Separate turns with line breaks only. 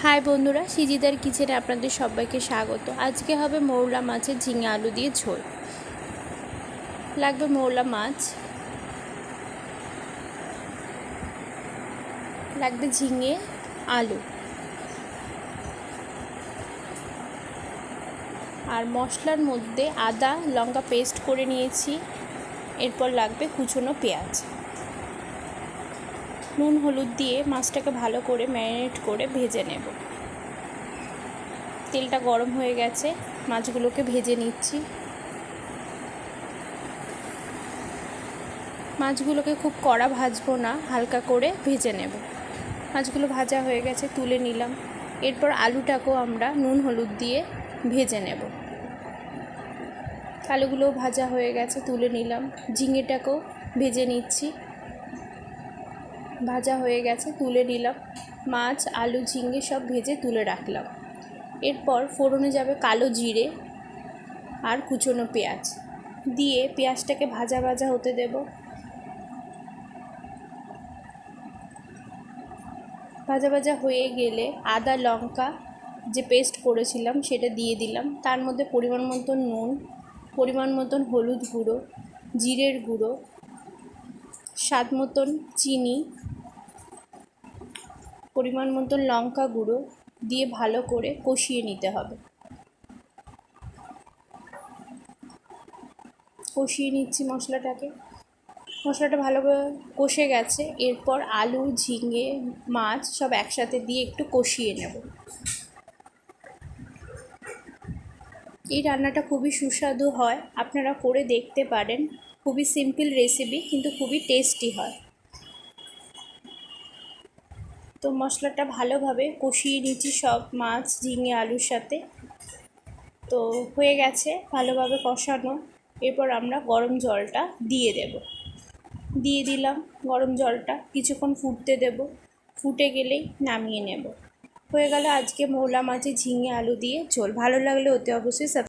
High বন্ধুরা, সিজিদার কিচেনে আপনাদের সবাইকে স্বাগত। আজকে হবে মৌরলা মাছের ঝিঙে আলু দিয়ে ঝোল। লাগবে মৌরলা মাছ, লাগবে ঝিঙে, আলু আর মশলার মধ্যে আদা লঙ্কা পেস্ট করে নিয়েছি। এরপর লাগবে কুচনো পেঁয়াজ। নুন হলুদ দিয়ে মাছটাকে ভালো করে ম্যারিনেট করে ভেজে নেব। তেলটা গরম হয়ে গেছে, মাছগুলোকে ভেজে নিচ্ছি। মাছগুলোকে খুব কড়া ভাজবো না, হালকা করে ভেজে নেব। মাছগুলো ভাজা হয়ে গেছে, তুলে নিলাম। এরপর আলুটাকেও আমরা নুন হলুদ দিয়ে ভেজে নেব। আলুগুলোও ভাজা হয়ে গেছে, তুলে নিলাম। ঝিঙেটাকেও ভেজে নিচ্ছি। ভাজা হয়ে গেছে, তুলে নিলাম। মাছ আলু ঝিঙে সব ভেজে তুলে রাখলাম। এরপর ফোড়নে যাবে কালো জিরে আর কুচনো পেঁয়াজ দিয়ে পেঁয়াজটাকে ভাজা ভাজা হতে দেব। ভাজা ভাজা হয়ে গেলে আদা লঙ্কা যে পেস্ট করেছিলাম সেটা দিয়ে দিলাম। তার মধ্যে পরিমাণ মতন নুন, পরিমাণ মতন হলুদ গুঁড়ো, জিরের গুঁড়ো, স্বাদ মতন চিনি, পরিমাণ মতন লঙ্কা গুঁড়ো দিয়ে ভালো করে কষিয়ে নিতে হবে। কষিয়ে নিচ্ছি মশলাটাকে। মশলাটা ভালোভাবে কষে গেছে। এরপর আলু ঝিঙে মাছ সব একসাথে দিয়ে একটু কষিয়ে নেব। এই রান্নাটা খুবই সুস্বাদু হয়, আপনারা করে দেখতে পারেন। খুবই সিম্পল রেসিপি, কিন্তু খুবই টেস্টি হয়। তো মশলাটা ভালোভাবে কষিয়ে নিচ্ছি সব মাছ ঝিঙে আলুর সাথে। তো হয়ে গেছে ভালোভাবে কষানো। এরপর আমরা গরম জলটা দিয়ে দিলাম। গরম জলটা কিছুক্ষণ ফুটতে দেব। ফুটে গেলেই নামিয়ে নেব। হয়ে গেল আজকে মৌরলা মাছের ঝিঙে আলু দিয়ে ঝোল। ভালো লাগলে অতি অবশ্যই